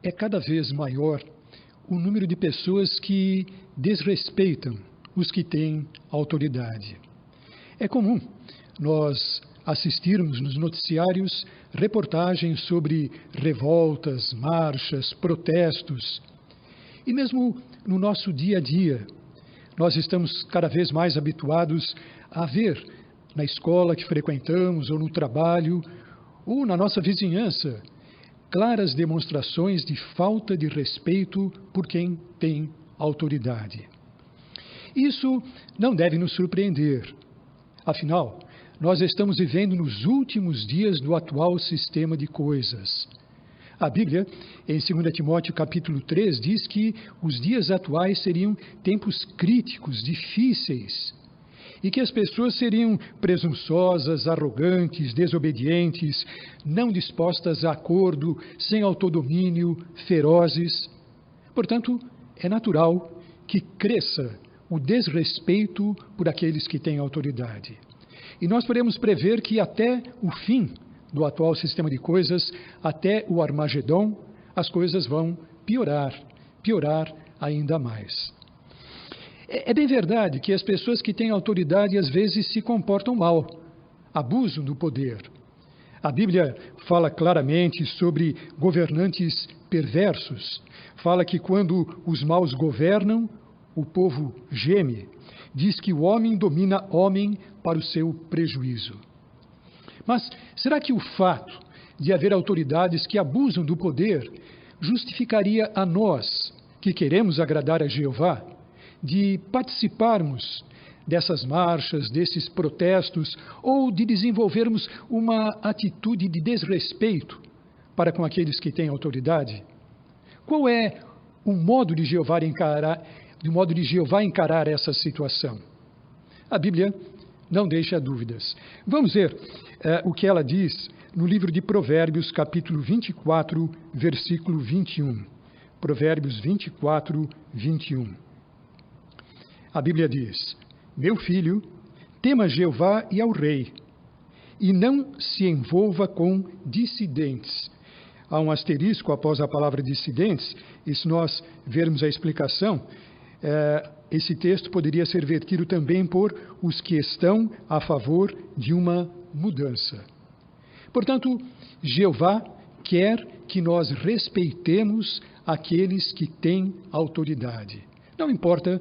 é cada vez maior o número de pessoas que desrespeitam os que têm autoridade. É comum nós assistirmos nos noticiários reportagens sobre revoltas, marchas, protestos. E mesmo no nosso dia a dia, nós estamos cada vez mais habituados a ver na escola que frequentamos, ou no trabalho, ou na nossa vizinhança, claras demonstrações de falta de respeito por quem tem autoridade. Isso não deve nos surpreender. Afinal, nós estamos vivendo nos últimos dias do atual sistema de coisas. A Bíblia, em 2 Timóteo capítulo 3, diz que os dias atuais seriam tempos críticos, difíceis, e que as pessoas seriam presunçosas, arrogantes, desobedientes, não dispostas a acordo, sem autodomínio, ferozes. Portanto, é natural que cresça o desrespeito por aqueles que têm autoridade. E nós podemos prever que até o fim do atual sistema de coisas, até o Armagedon, as coisas vão piorar ainda mais. É bem verdade que as pessoas que têm autoridade às vezes se comportam mal, abusam do poder. A Bíblia fala claramente sobre governantes perversos. Fala que quando os maus governam, o povo geme. Diz que o homem domina homem para o seu prejuízo. Mas será que o fato de haver autoridades que abusam do poder justificaria a nós, que queremos agradar a Jeová, de participarmos dessas marchas, desses protestos, ou de desenvolvermos uma atitude de desrespeito para com aqueles que têm autoridade? Qual é o modo de Jeová encarar essa situação? A Bíblia não deixa dúvidas. Vamos ver o que ela diz no livro de Provérbios, capítulo 24, versículo 21. Provérbios 24, 21. A Bíblia diz: Meu filho, tema Jeová e ao rei, e não se envolva com dissidentes. Há um asterisco após a palavra dissidentes, e se nós vermos a explicação, esse texto poderia ser vertido também por os que estão a favor de uma mudança. Portanto, Jeová quer que nós respeitemos aqueles que têm autoridade. Não importa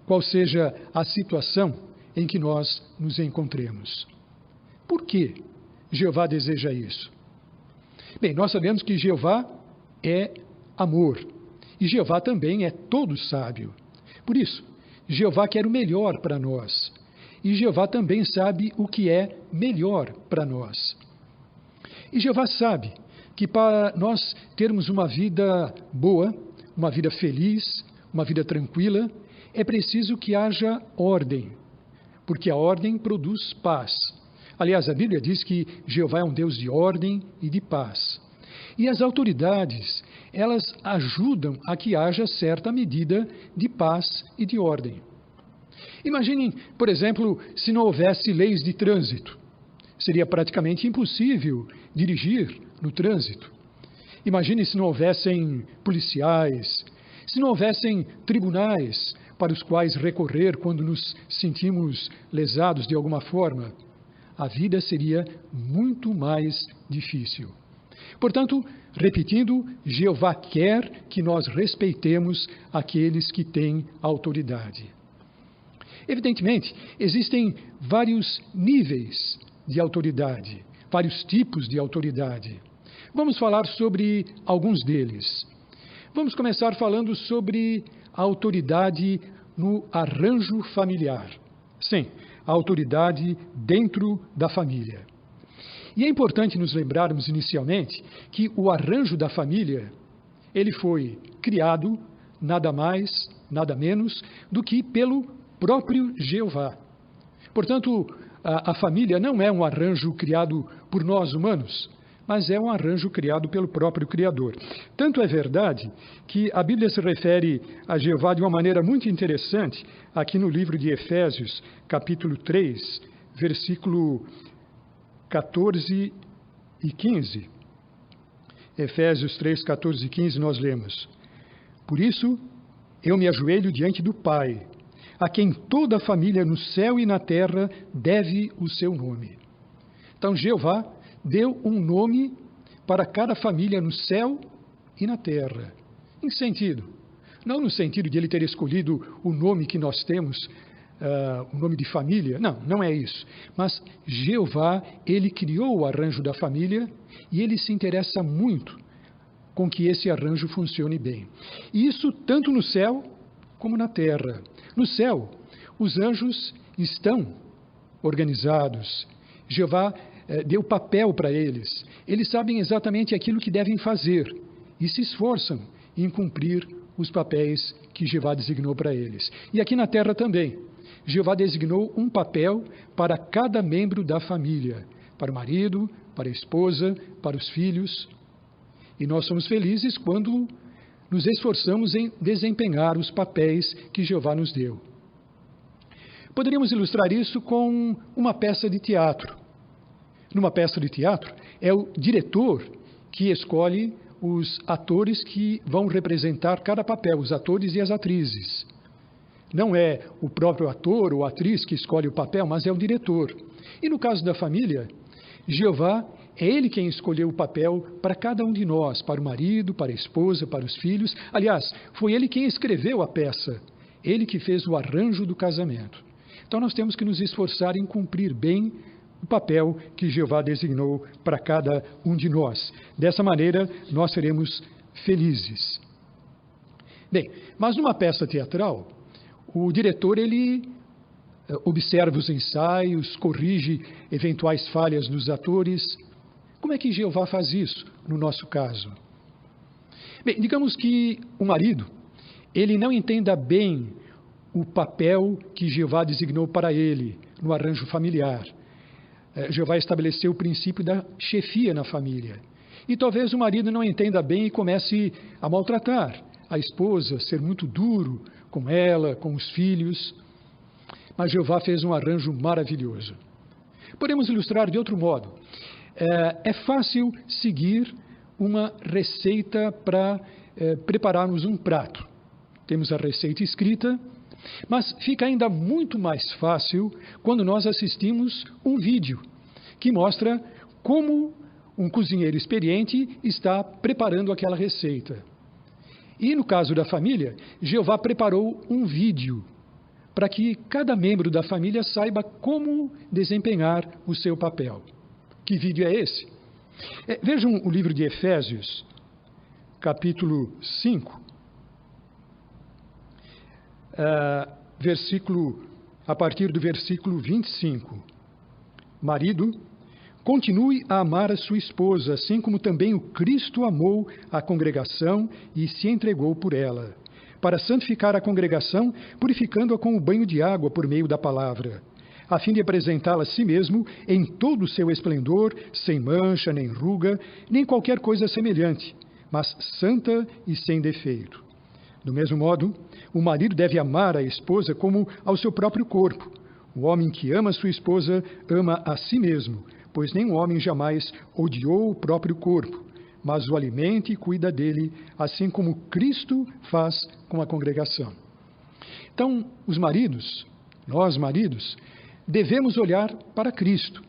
qual seja a situação em que nós nos encontremos. Por que Jeová deseja isso? Bem, nós sabemos que Jeová é amor, e Jeová também é todo sábio. Por isso, Jeová quer o melhor para nós, e Jeová também sabe o que é melhor para nós. E Jeová sabe que para nós termos uma vida boa, uma vida feliz, uma vida tranquila, é preciso que haja ordem, porque a ordem produz paz. Aliás, a Bíblia diz que Jeová é um Deus de ordem e de paz. E as autoridades, elas ajudam a que haja certa medida de paz e de ordem. Imaginem, por exemplo, se não houvesse leis de trânsito. Seria praticamente impossível dirigir no trânsito. Imagine se não houvessem policiais, se não houvessem tribunais para os quais recorrer quando nos sentimos lesados de alguma forma. A vida seria muito mais difícil. Portanto, repetindo, Jeová quer que nós respeitemos aqueles que têm autoridade. Evidentemente, existem vários níveis de autoridade, vários tipos de autoridade. Vamos falar sobre alguns deles. Vamos começar falando sobre a autoridade no arranjo familiar. Sim, a autoridade dentro da família. E é importante nos lembrarmos inicialmente que o arranjo da família, ele foi criado nada mais, nada menos do que pelo próprio Jeová. Portanto, a família não é um arranjo criado por nós humanos, mas é um arranjo criado pelo próprio Criador. Tanto é verdade que a Bíblia se refere a Jeová de uma maneira muito interessante, aqui no livro de Efésios, capítulo 3, versículo 14 e 15. Efésios 3, 14 e 15, nós lemos: Por isso, eu me ajoelho diante do Pai, a quem toda a família no céu e na terra deve o seu nome. Então, Jeová deu um nome para cada família no céu e na terra. Em que sentido? Não no sentido de ele ter escolhido o nome que nós temos, o nome de família. Não, não é isso. Mas Jeová, ele criou o arranjo da família e ele se interessa muito com que esse arranjo funcione bem. E isso tanto no céu como na terra. No céu, os anjos estão organizados. Jeová deu papel para eles. Eles sabem exatamente aquilo que devem fazer e se esforçam em cumprir os papéis que Jeová designou para eles. E aqui na terra também, Jeová designou um papel para cada membro da família, para o marido, para a esposa, para os filhos. E nós somos felizes quando nos esforçamos em desempenhar os papéis que Jeová nos deu. Poderíamos ilustrar isso com uma peça de teatro. Numa peça de teatro, é o diretor que escolhe os atores que vão representar cada papel, os atores e as atrizes. Não é o próprio ator ou atriz que escolhe o papel, mas é o diretor. E no caso da família, Jeová é ele quem escolheu o papel para cada um de nós, para o marido, para a esposa, para os filhos. Aliás, foi ele quem escreveu a peça, ele que fez o arranjo do casamento. Então nós temos que nos esforçar em cumprir bem o papel que Jeová designou para cada um de nós. Dessa maneira, nós seremos felizes. Bem, mas numa peça teatral, o diretor, ele observa os ensaios, corrige eventuais falhas nos atores. Como é que Jeová faz isso, no nosso caso? Bem, digamos que o marido, ele não entenda bem o papel que Jeová designou para ele no arranjo familiar. Jeová estabeleceu o princípio da chefia na família. E talvez o marido não entenda bem e comece a maltratar a esposa, ser muito duro com ela, com os filhos. Mas Jeová fez um arranjo maravilhoso. Podemos ilustrar de outro modo. É fácil seguir uma receita para prepararmos um prato. Temos a receita escrita, mas fica ainda muito mais fácil quando nós assistimos um vídeo que mostra como um cozinheiro experiente está preparando aquela receita. E no caso da família, Jeová preparou um vídeo para que cada membro da família saiba como desempenhar o seu papel. Que vídeo é esse? Vejam o livro de Efésios, capítulo 5, a partir do versículo 25. Marido, continue a amar a sua esposa, assim como também o Cristo amou a congregação e se entregou por ela, para santificar a congregação, purificando-a com o banho de água por meio da palavra, a fim de apresentá-la a si mesmo em todo o seu esplendor, sem mancha, nem ruga, nem qualquer coisa semelhante, mas santa e sem defeito. Do mesmo modo, o marido deve amar a esposa como ao seu próprio corpo. O homem que ama a sua esposa ama a si mesmo, pois nenhum homem jamais odiou o próprio corpo, mas o alimenta e cuida dele, assim como Cristo faz com a congregação. Então, os maridos, nós maridos, devemos olhar para Cristo,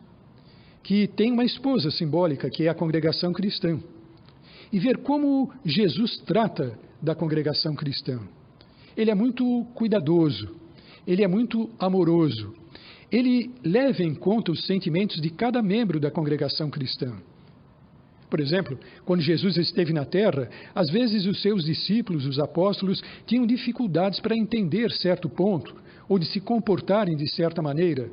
que tem uma esposa simbólica, que é a congregação cristã, e ver como Jesus trata da congregação cristã. Ele é muito cuidadoso, ele é muito amoroso, ele leva em conta os sentimentos de cada membro da congregação cristã. Por exemplo, quando Jesus esteve na terra, às vezes os seus discípulos, os apóstolos, tinham dificuldades para entender certo ponto, ou de se comportarem de certa maneira.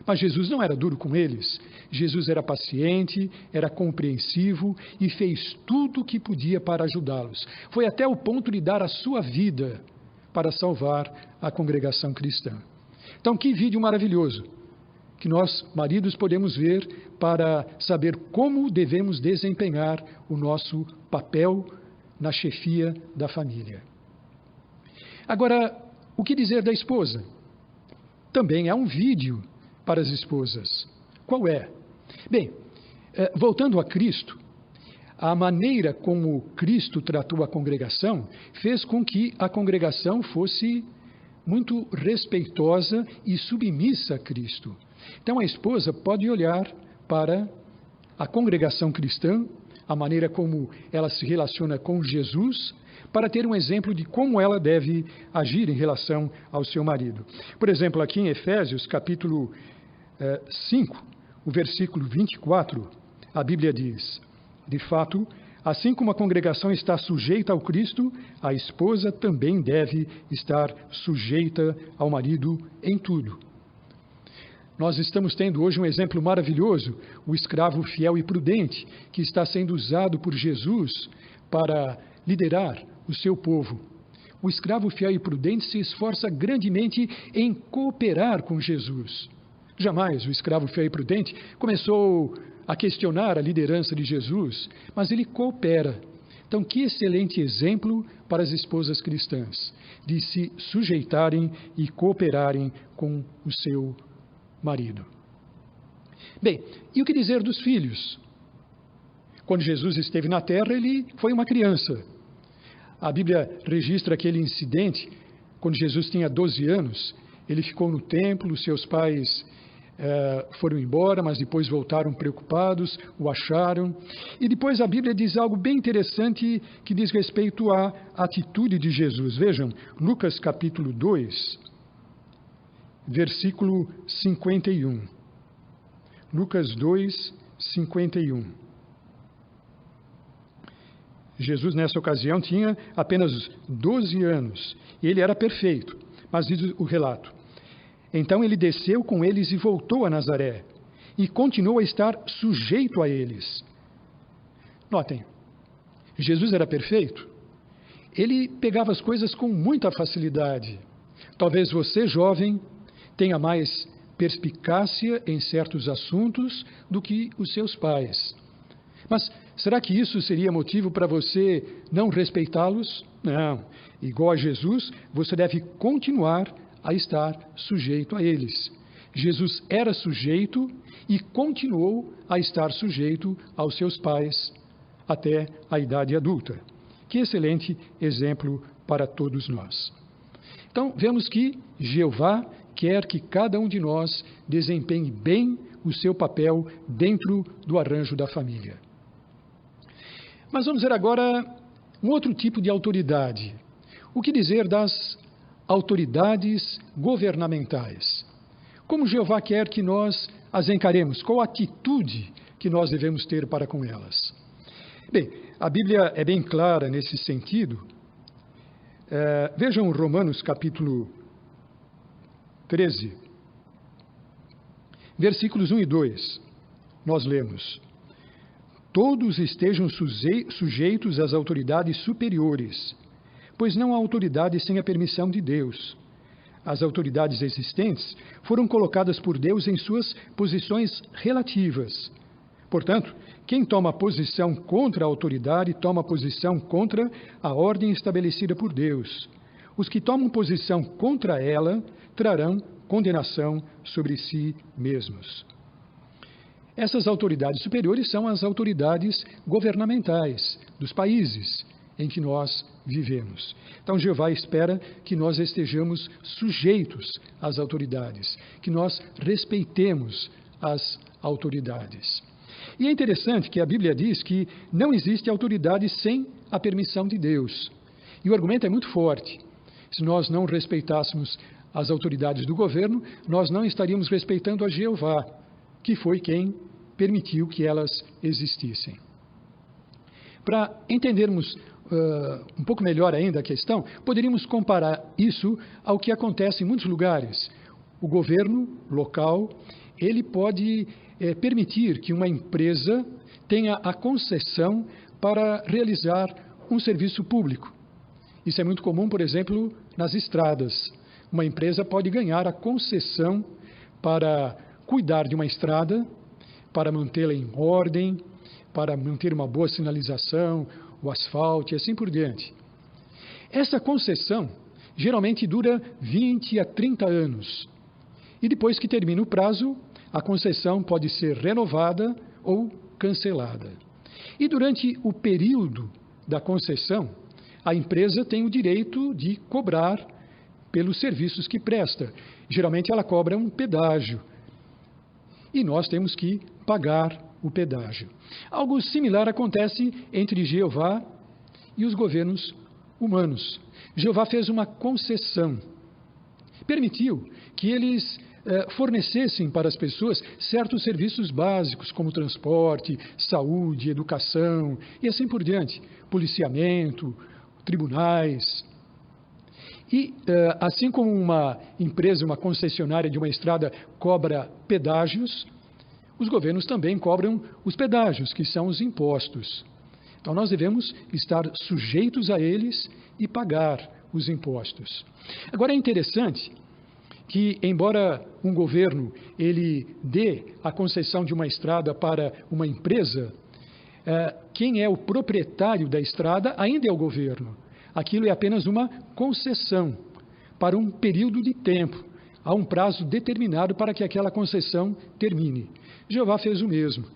Mas Jesus não era duro com eles. Jesus era paciente, era compreensivo e fez tudo o que podia para ajudá-los. Foi até o ponto de dar a sua vida para salvar a congregação cristã. Então, que vídeo maravilhoso que nós, maridos, podemos ver para saber como devemos desempenhar o nosso papel na chefia da família. Agora, o que dizer da esposa? Também há um vídeo para as esposas. Qual é? Bem, voltando a Cristo, a maneira como Cristo tratou a congregação fez com que a congregação fosse muito respeitosa e submissa a Cristo. Então a esposa pode olhar para a congregação cristã, a maneira como ela se relaciona com Jesus, para ter um exemplo de como ela deve agir em relação ao seu marido. Por exemplo, aqui em Efésios, capítulo 5, o versículo 24, a Bíblia diz: de fato, assim como a congregação está sujeita ao Cristo, a esposa também deve estar sujeita ao marido em tudo. Nós estamos tendo hoje um exemplo maravilhoso, o escravo fiel e prudente, que está sendo usado por Jesus para liderar o seu povo. O escravo fiel e prudente se esforça grandemente em cooperar com Jesus. Jamais o escravo fiel e prudente começou a questionar a liderança de Jesus, mas ele coopera. Então, que excelente exemplo para as esposas cristãs, de se sujeitarem e cooperarem com o seu marido. Bem, e o que dizer dos filhos? Quando Jesus esteve na terra, ele foi uma criança. A Bíblia registra aquele incidente, quando Jesus tinha 12 anos, ele ficou no templo, seus pais foram embora, mas depois voltaram preocupados, o acharam. E depois a Bíblia diz algo bem interessante que diz respeito à atitude de Jesus. Vejam, Lucas capítulo 2, versículo 51. Lucas 2, 51. Jesus, nessa ocasião, tinha apenas 12 anos e ele era perfeito, mas diz o relato: então ele desceu com eles e voltou a Nazaré e continuou a estar sujeito a eles. Notem, Jesus era perfeito, ele pegava as coisas com muita facilidade. Talvez você, jovem, tenha mais perspicácia em certos assuntos do que os seus pais. Mas será que isso seria motivo para você não respeitá-los? Não. Igual a Jesus, você deve continuar a estar sujeito a eles. Jesus era sujeito e continuou a estar sujeito aos seus pais até a idade adulta. Que excelente exemplo para todos nós. Então, vemos que Jeová quer que cada um de nós desempenhe bem o seu papel dentro do arranjo da família. Mas vamos ver agora um outro tipo de autoridade. O que dizer das autoridades governamentais? Como Jeová quer que nós as encaremos? Qual a atitude que nós devemos ter para com elas? Bem, a Bíblia é bem clara nesse sentido. Vejam Romanos capítulo 13, versículos 1 e 2. Nós lemos: todos estejam sujeitos às autoridades superiores, pois não há autoridade sem a permissão de Deus. As autoridades existentes foram colocadas por Deus em suas posições relativas. Portanto, quem toma posição contra a autoridade, toma posição contra a ordem estabelecida por Deus. Os que tomam posição contra ela trarão condenação sobre si mesmos. Essas autoridades superiores são as autoridades governamentais dos países em que nós vivemos. Então, Jeová espera que nós estejamos sujeitos às autoridades, que nós respeitemos as autoridades. E é interessante que a Bíblia diz que não existe autoridade sem a permissão de Deus. E o argumento é muito forte. Se nós não respeitássemos as autoridades do governo, nós não estaríamos respeitando a Jeová, que foi quem permitiu que elas existissem. Para entendermos um pouco melhor ainda a questão, poderíamos comparar isso ao que acontece em muitos lugares. O governo local, ele pode permitir que uma empresa tenha a concessão para realizar um serviço público. Isso é muito comum, por exemplo, nas estradas. Uma empresa pode ganhar a concessão para cuidar de uma estrada, para mantê-la em ordem, para manter uma boa sinalização, o asfalto e assim por diante. Essa concessão geralmente dura 20 a 30 anos. E depois que termina o prazo, a concessão pode ser renovada ou cancelada. E durante o período da concessão, a empresa tem o direito de cobrar pelos serviços que presta. Geralmente ela cobra um pedágio e nós temos que pagar o pedágio. Algo similar acontece entre Jeová e os governos humanos. Jeová fez uma concessão, permitiu que eles fornecessem para as pessoas certos serviços básicos, como transporte, saúde, educação e assim por diante, policiamento, tribunais. E assim como uma empresa, uma concessionária de uma estrada cobra pedágios, os governos também cobram os pedágios, que são os impostos. Então nós devemos estar sujeitos a eles e pagar os impostos. Agora é interessante que, embora um governo ele dê a concessão de uma estrada para uma empresa, quem é o proprietário da estrada ainda é o governo. Aquilo é apenas uma concessão para um período de tempo. Há um prazo determinado para que aquela concessão termine. Jeová fez o mesmo.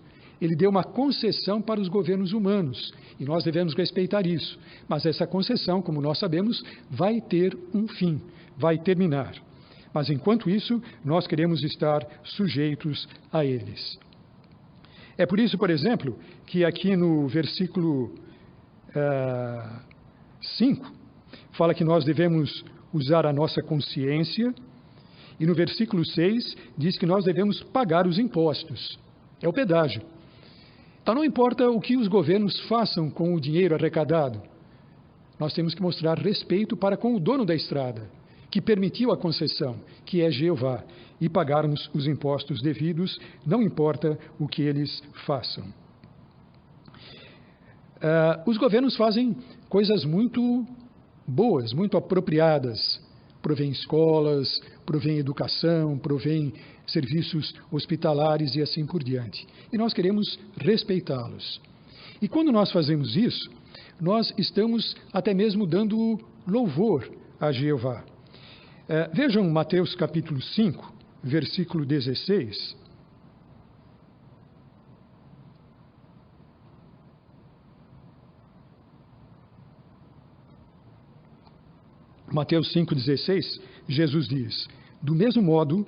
Ele deu uma concessão para os governos humanos e nós devemos respeitar isso. Mas essa concessão, como nós sabemos, vai ter um fim, vai terminar. Mas enquanto isso, nós queremos estar sujeitos a eles. É por isso, por exemplo, que aqui no versículo 5, fala que nós devemos usar a nossa consciência, e no versículo 6 diz que nós devemos pagar os impostos. É o pedágio. Então não importa o que os governos façam com o dinheiro arrecadado, nós temos que mostrar respeito para com o dono da estrada, que permitiu a concessão, que é Jeová, e pagarmos os impostos devidos, não importa o que eles façam. Os governos fazem coisas muito boas, muito apropriadas. Provém escolas, provém educação, provém serviços hospitalares e assim por diante. E nós queremos respeitá-los. E quando nós fazemos isso, nós estamos até mesmo dando louvor a Jeová. Vejam Mateus capítulo 5, versículo 16. Mateus 5,16, Jesus diz: do mesmo modo,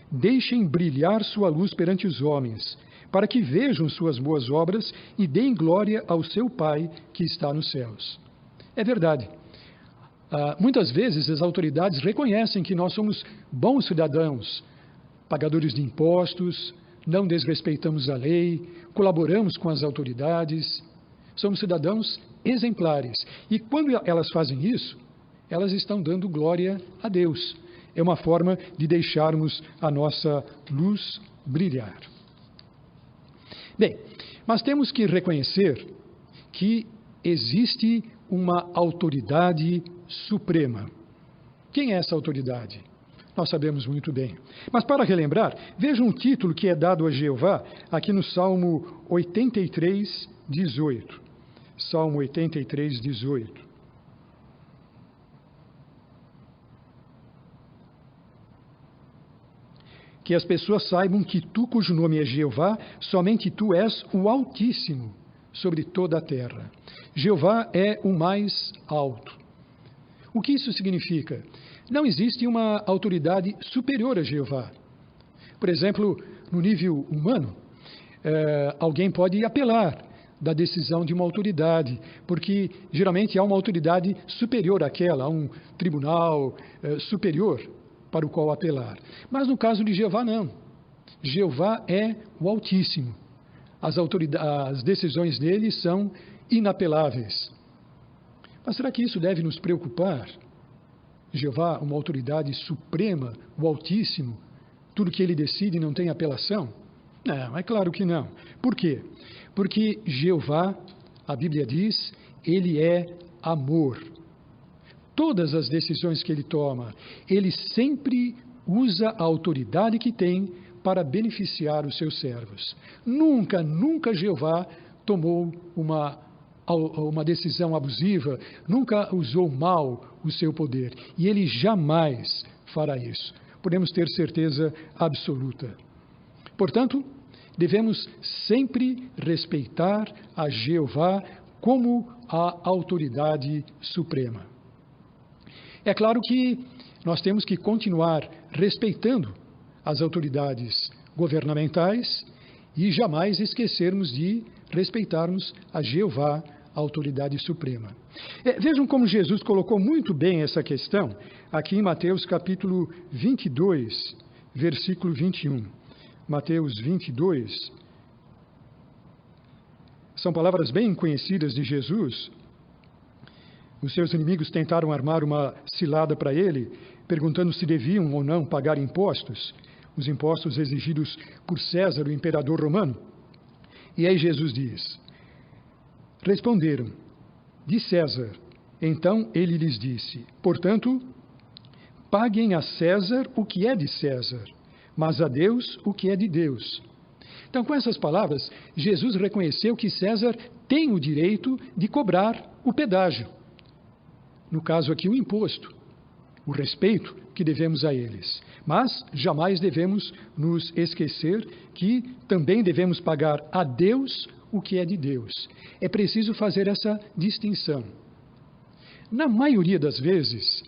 deixem brilhar sua luz perante os homens, para que vejam suas boas obras e deem glória ao seu Pai que está nos céus. É verdade. Muitas vezes as autoridades reconhecem que nós somos bons cidadãos, pagadores de impostos, não desrespeitamos a lei, colaboramos com as autoridades, somos cidadãos exemplares. E quando elas fazem isso, elas estão dando glória a Deus. É uma forma de deixarmos a nossa luz brilhar. Bem, mas temos que reconhecer que existe uma autoridade suprema. Quem é essa autoridade? Nós sabemos muito bem. Mas para relembrar, veja um título que é dado a Jeová aqui no Salmo 83, 18. Salmo 83, 18. Que as pessoas saibam que tu, cujo nome é Jeová, somente tu és o Altíssimo sobre toda a terra. Jeová é o mais alto. O que isso significa? Não existe uma autoridade superior a Jeová. Por exemplo, no nível humano, alguém pode apelar da decisão de uma autoridade, porque geralmente há uma autoridade superior àquela, há um tribunal superior para o qual apelar. Mas no caso de Jeová, não. Jeová é o Altíssimo. As decisões dele são inapeláveis. Mas será que isso deve nos preocupar? Jeová, uma autoridade suprema, o Altíssimo, tudo que ele decide não tem apelação? Não, é claro que não. Por quê? Porque Jeová, a Bíblia diz, ele é amor. Todas as decisões que ele toma, ele sempre usa a autoridade que tem para beneficiar os seus servos. Nunca Jeová tomou uma decisão abusiva, nunca usou mal o seu poder. E ele jamais fará isso. Podemos ter certeza absoluta. Portanto, devemos sempre respeitar a Jeová como a autoridade suprema. É claro que nós temos que continuar respeitando as autoridades governamentais e jamais esquecermos de respeitarmos a Jeová, a autoridade suprema. Vejam como Jesus colocou muito bem essa questão aqui em Mateus capítulo 22, versículo 21. Mateus 22. São palavras bem conhecidas de Jesus. Os seus inimigos tentaram armar uma cilada para ele, perguntando se deviam ou não pagar impostos, os impostos exigidos por César, o imperador romano. E aí Jesus diz: responderam, de César. Então ele lhes disse: portanto, paguem a César o que é de César, mas a Deus o que é de Deus. Então, com essas palavras, Jesus reconheceu que César tem o direito de cobrar o pedágio. No caso aqui, o imposto, o respeito que devemos a eles. Mas jamais devemos nos esquecer que também devemos pagar a Deus o que é de Deus. É preciso fazer essa distinção. Na maioria das vezes,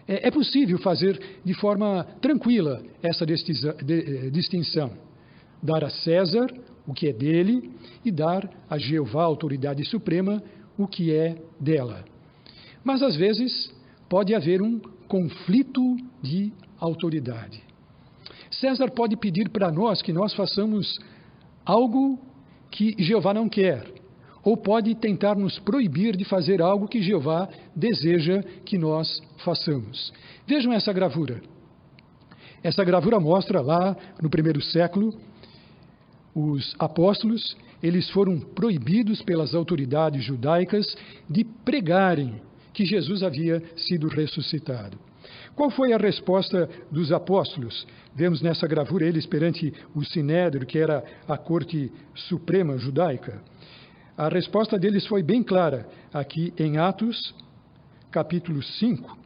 é possível fazer de forma tranquila essa distinção. Dar a César o que é dele e dar a Jeová, a autoridade suprema, o que é dela. Mas, às vezes, pode haver um conflito de autoridade. César pode pedir para nós que nós façamos algo que Jeová não quer, ou pode tentar nos proibir de fazer algo que Jeová deseja que nós façamos. Vejam essa gravura. Essa gravura mostra lá no primeiro século, os apóstolos, eles foram proibidos pelas autoridades judaicas de pregarem que Jesus havia sido ressuscitado. Qual foi a resposta dos apóstolos? Vemos nessa gravura eles perante o Sinédrio, que era a corte suprema judaica. A resposta deles foi bem clara, aqui em Atos, capítulo 5,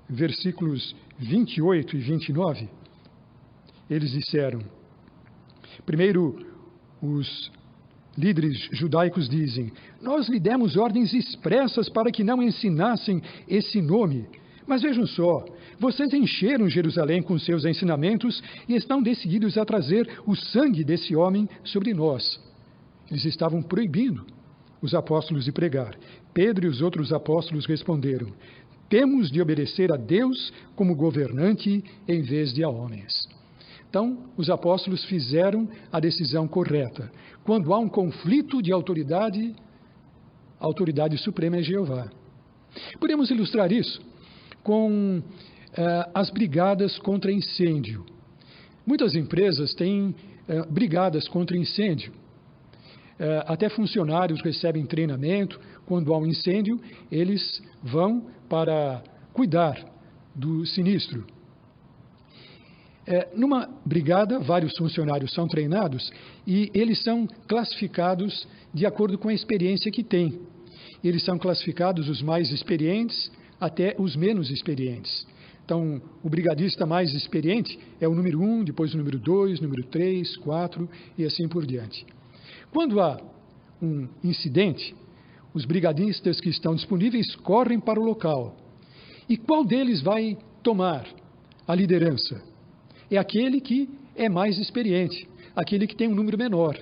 versículos 28 e 29. Eles disseram, primeiro, os líderes judaicos dizem: nós lhe demos ordens expressas para que não ensinassem esse nome. Mas vejam só, vocês encheram Jerusalém com seus ensinamentos e estão decididos a trazer o sangue desse homem sobre nós. Eles estavam proibindo os apóstolos de pregar. Pedro e os outros apóstolos responderam: temos de obedecer a Deus como governante em vez de a homens. Então, os apóstolos fizeram a decisão correta. Quando há um conflito de autoridade, a autoridade suprema é Jeová. Podemos ilustrar isso com as brigadas contra incêndio. Muitas empresas têm brigadas contra incêndio. Até funcionários recebem treinamento. Quando há um incêndio, eles vão para cuidar do sinistro. Numa brigada, vários funcionários são treinados e eles são classificados de acordo com a experiência que têm. Eles são classificados os mais experientes até os menos experientes. Então, o brigadista mais experiente é o número 1, depois o número 2, número 3, 4 e assim por diante. Quando há um incidente, os brigadistas que estão disponíveis correm para o local. E qual deles vai tomar a liderança? É aquele que é mais experiente, aquele que tem um número menor.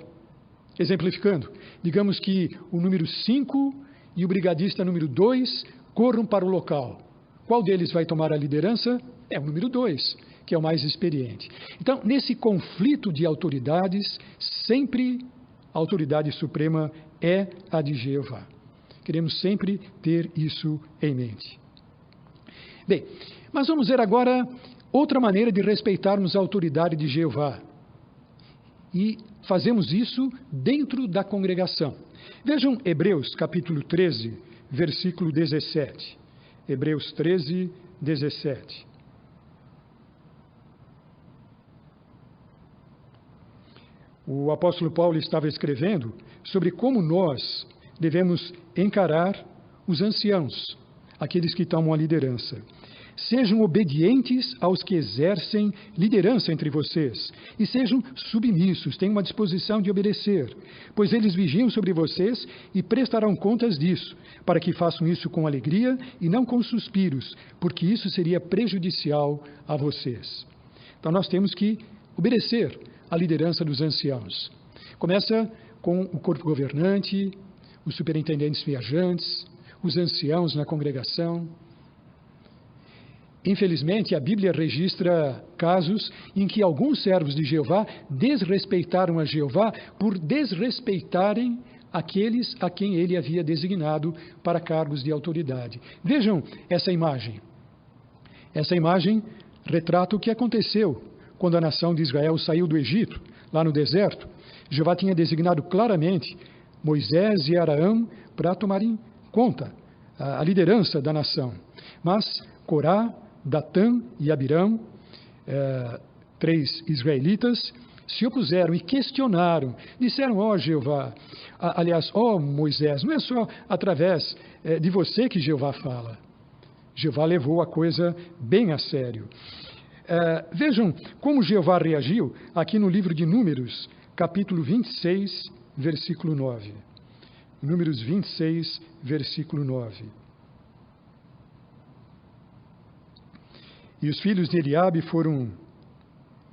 Exemplificando, digamos que o número 5 e o brigadista número 2 corram para o local. Qual deles vai tomar a liderança? É o número 2, que é o mais experiente. Então, nesse conflito de autoridades, sempre a autoridade suprema é a de Jeová. Queremos sempre ter isso em mente. Bem, mas vamos ver agora outra maneira de respeitarmos a autoridade de Jeová. E fazemos isso dentro da congregação. Vejam Hebreus capítulo 13, versículo 17. Hebreus 13, 17. O apóstolo Paulo estava escrevendo sobre como nós devemos encarar os anciãos, aqueles que tomam a liderança. Sejam obedientes aos que exercem liderança entre vocês, e sejam submissos, tenham uma disposição de obedecer, pois eles vigiam sobre vocês e prestarão contas disso, para que façam isso com alegria e não com suspiros, porque isso seria prejudicial a vocês. Então nós temos que obedecer à liderança dos anciãos. Começa com o corpo governante, os superintendentes viajantes, os anciãos na congregação. Infelizmente, a Bíblia registra casos em que alguns servos de Jeová desrespeitaram a Jeová por desrespeitarem aqueles a quem ele havia designado para cargos de autoridade. Vejam essa imagem. Essa imagem retrata o que aconteceu quando a nação de Israel saiu do Egito, lá no deserto. Jeová tinha designado claramente Moisés e Arão para tomarem conta a liderança da nação. Mas Corá, Datã e Abirão, 3 israelitas, se opuseram e questionaram. Disseram, Jeová, aliás, Moisés, não é só através de você que Jeová fala. Jeová levou a coisa bem a sério. Vejam como Jeová reagiu aqui no livro de Números, capítulo 26, versículo 9. Números 26, versículo 9. E os filhos de Eliabe foram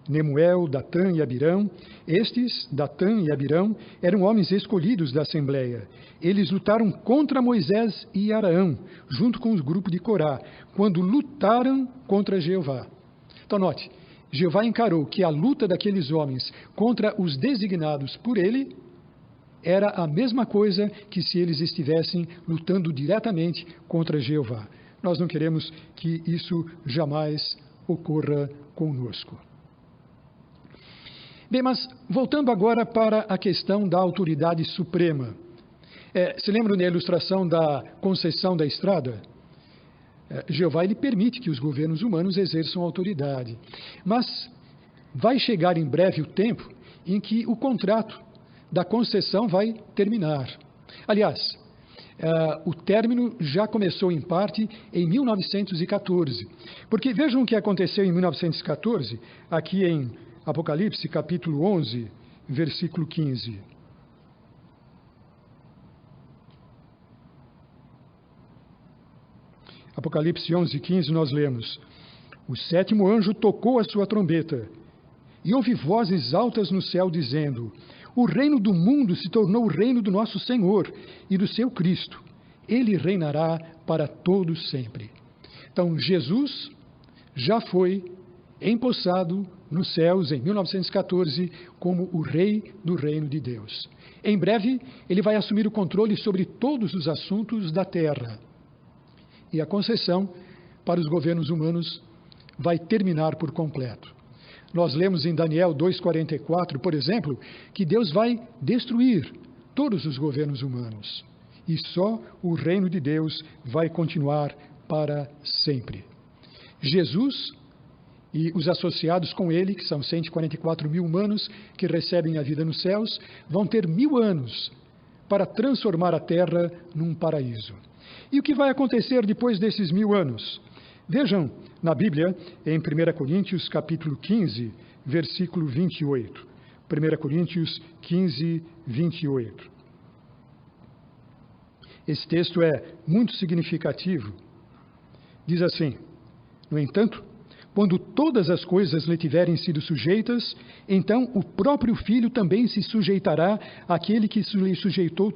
Nemuel, Datã e Abirão. Estes, Datã e Abirão, eram homens escolhidos da Assembleia. Eles lutaram contra Moisés e Arão, junto com o grupo de Corá, quando lutaram contra Jeová. Então note, Jeová encarou que a luta daqueles homens contra os designados por ele era a mesma coisa que se eles estivessem lutando diretamente contra Jeová. Nós não queremos que isso jamais ocorra conosco. Bem, mas voltando agora para a questão da autoridade suprema. Se lembram da ilustração da concessão da estrada? Jeová ele permite que os governos humanos exerçam autoridade. Mas vai chegar em breve o tempo em que o contrato da concessão vai terminar. Aliás, o término já começou em parte em 1914. Porque vejam o que aconteceu em 1914, aqui em Apocalipse, capítulo 11, versículo 15. Apocalipse 11, 15, nós lemos: O 7º anjo tocou a sua trombeta, e houve vozes altas no céu dizendo: O reino do mundo se tornou o reino do nosso Senhor e do seu Cristo. Ele reinará para todos sempre. Então, Jesus já foi empossado nos céus em 1914 como o rei do reino de Deus. Em breve, ele vai assumir o controle sobre todos os assuntos da terra. E a concessão para os governos humanos vai terminar por completo. Nós lemos em Daniel 2,44, por exemplo, que Deus vai destruir todos os governos humanos. E só o reino de Deus vai continuar para sempre. Jesus e os associados com ele, que são 144 mil humanos que recebem a vida nos céus, vão ter 1000 anos para transformar a terra num paraíso. E o que vai acontecer depois desses 1000 anos? Vejam na Bíblia, em 1 Coríntios, capítulo 15, versículo 28. 1 Coríntios 15, 28. Esse texto é muito significativo. Diz assim: No entanto, quando todas as coisas lhe tiverem sido sujeitas, então o próprio Filho também se sujeitará àquele que lhe sujeitou